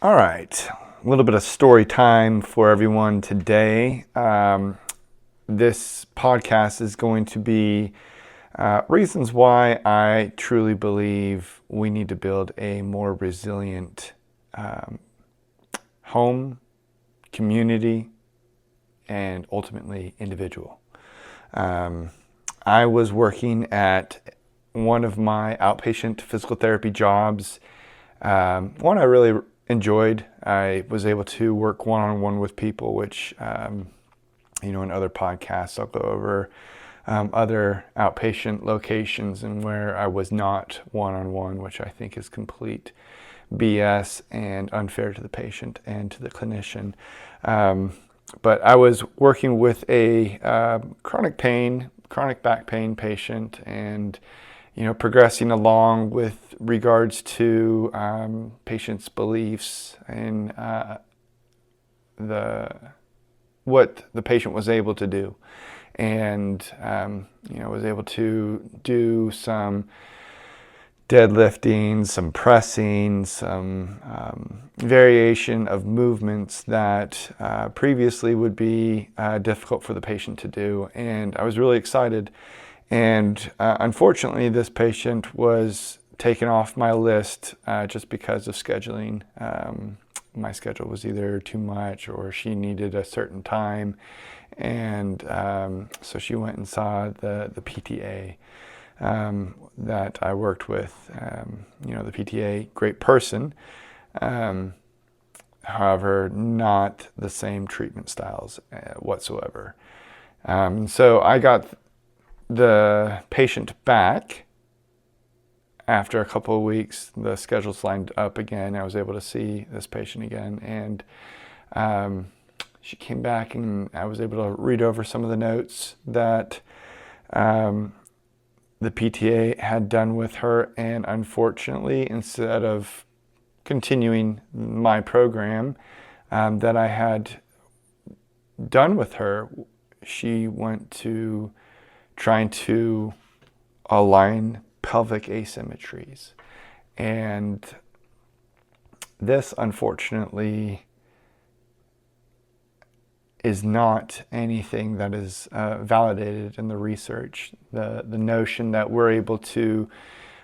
All right, a little bit of story time for everyone today. This podcast is going to be reasons why I truly believe we need to build a more resilient home, community, and ultimately individual. I was working at one of my outpatient physical therapy jobs. One I really enjoyed. I was able to work one-on-one with people, which, in other podcasts, I'll go over other outpatient locations and where I was not one-on-one, which I think is complete BS and unfair to the patient and to the clinician. But I was working with a chronic back pain patient, and progressing along with regards to patient's beliefs and what the patient was able to do, and was able to do some deadlifting, some pressing, some variation of movements that previously would be difficult for the patient to do. And I was really excited. And unfortunately, this patient was taken off my list just because of scheduling. My schedule was either too much or she needed a certain time. And so she went and saw the PTA that I worked with. The PTA, great person, however, not the same treatment styles whatsoever. So I got the patient back after a couple of weeks. The schedules lined up again. I was able to see this patient again, and she came back, and I was able to read over some of the notes that the PTA had done with her. And unfortunately, instead of continuing my program that I had done with her, she went to trying to align pelvic asymmetries. And this, unfortunately, is not anything that is validated in the research. The notion that we're able to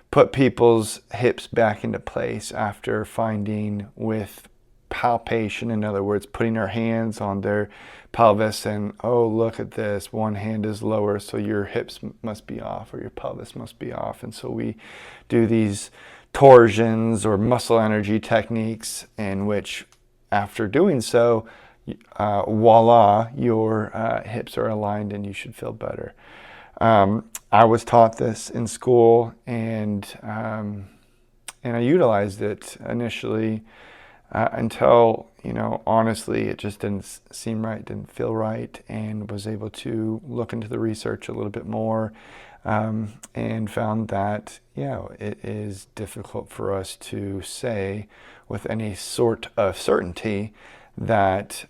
put people's hips back into place after finding with palpation, in other words, putting our hands on their pelvis and, oh, look at this, one hand is lower, so your hips must be off or your pelvis must be off. And so we do these torsions or muscle energy techniques in which, after doing so, voila, your hips are aligned and you should feel better. I was taught this in school, and I utilized it initially until, honestly, it just didn't seem right, didn't feel right, and was able to look into the research a little bit more, and found that, it is difficult for us to say with any sort of certainty that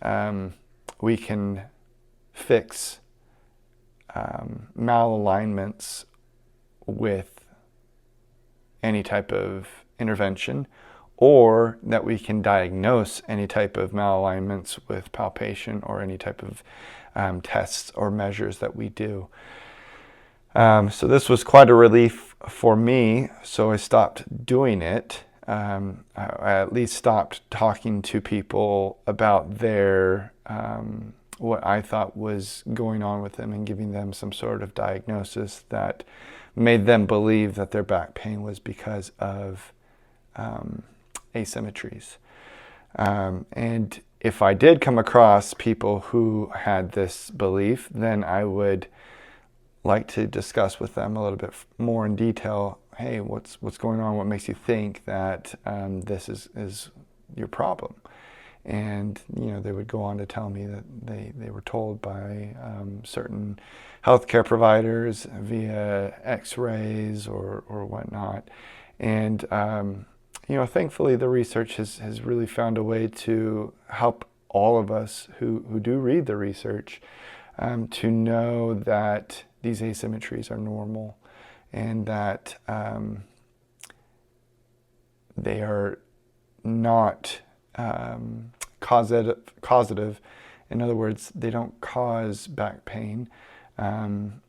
we can fix malalignments with any type of intervention, or that we can diagnose any type of malalignments with palpation or any type of tests or measures that we do. So this was quite a relief for me, so I stopped doing it. I at least stopped talking to people about their what I thought was going on with them and giving them some sort of diagnosis that made them believe that their back pain was because of asymmetries. And if I did come across people who had this belief, then I would like to discuss with them a little bit more in detail. Hey, what's going on? What makes you think that this is your problem? And they would go on to tell me that they were told by certain healthcare providers via X-rays or whatnot. And thankfully, the research has really found a way to help all of us who do read the research to know that these asymmetries are normal, and that they are not causative. In other words, they don't cause back pain, and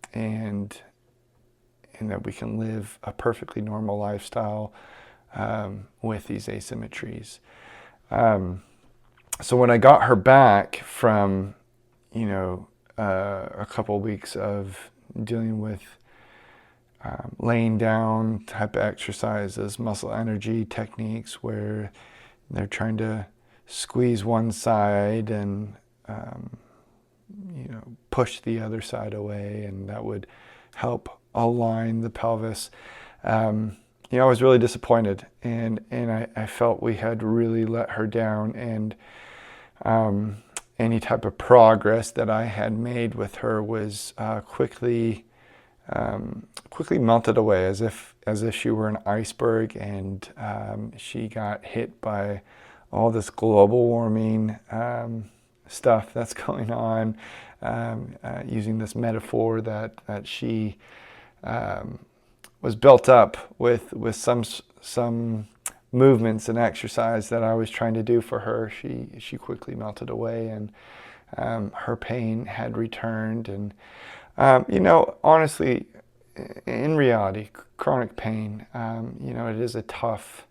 that we can live a perfectly normal lifestyle with these asymmetries. So when I got her back from, a couple of weeks of dealing with laying down type of exercises, muscle energy techniques where they're trying to squeeze one side and push the other side away, and that would help align the pelvis. I was really disappointed, and I felt we had really let her down, and any type of progress that I had made with her was quickly melted away, as if she were an iceberg, and she got hit by all this global warming stuff that's going on, using this metaphor that she was built up with some movements and exercise that I was trying to do for her. She quickly melted away, and her pain had returned. And honestly, in reality, chronic pain, it is a tough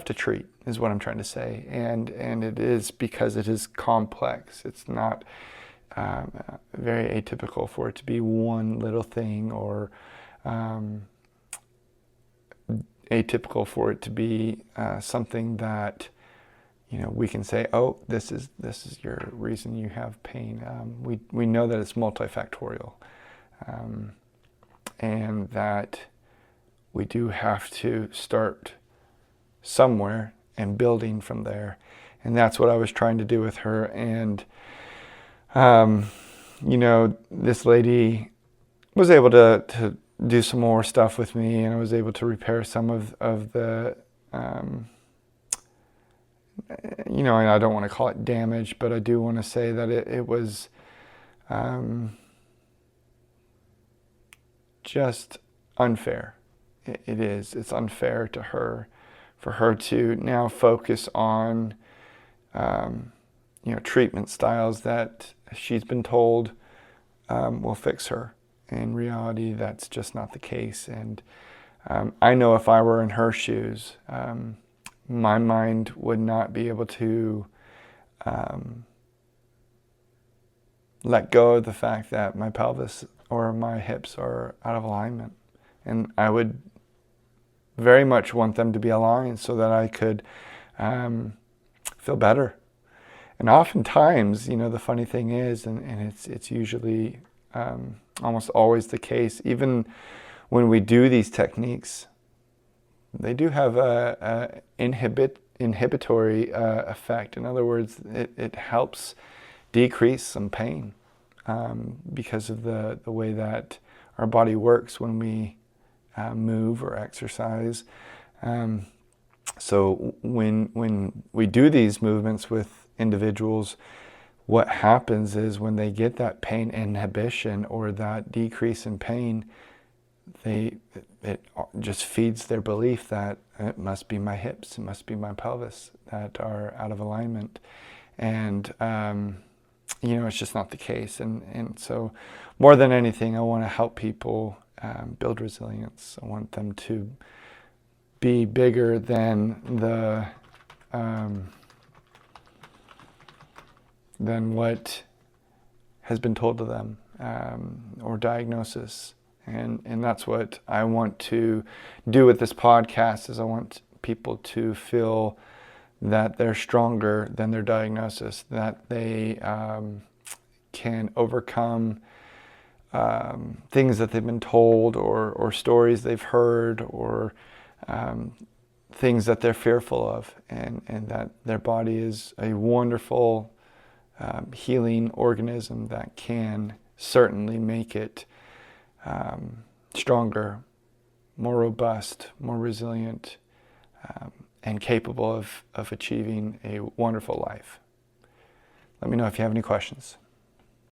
to treat, is what I'm trying to say, and it is because it is complex. It's not very atypical for it to be one little thing, or atypical for it to be something that we can say, oh, this is your reason you have pain. We know that it's multifactorial, and that we do have to start somewhere and building from there. And that's what I was trying to do with her. And this lady was able to do some more stuff with me, and I was able to repair some of the and I don't want to call it damage, but I do want to say that it was just unfair. It's unfair to her, for her to now focus on treatment styles that she's been told will fix her. In reality, that's just not the case. And I know if I were in her shoes, my mind would not be able to let go of the fact that my pelvis or my hips are out of alignment. And I would very much want them to be aligned so that I could feel better. And oftentimes, the funny thing is, and it's usually almost always the case, even when we do these techniques, they do have a inhibitory effect. In other words, it helps decrease some pain because of the way that our body works when we move or exercise. So when we do these movements with individuals, what happens is when they get that pain inhibition or that decrease in pain, it just feeds their belief that it must be my hips, it must be my pelvis that are out of alignment. And it's just not the case. And so more than anything, I want to help people build resilience. I want them to be bigger than than what has been told to them, or diagnosis. And that's what I want to do with this podcast, is I want people to feel that they're stronger than their diagnosis, that they can overcome things that they've been told, or stories they've heard, or things that they're fearful of, and that their body is a wonderful healing organism that can certainly make it stronger, more robust, more resilient, and capable of achieving a wonderful life. Let me know if you have any questions.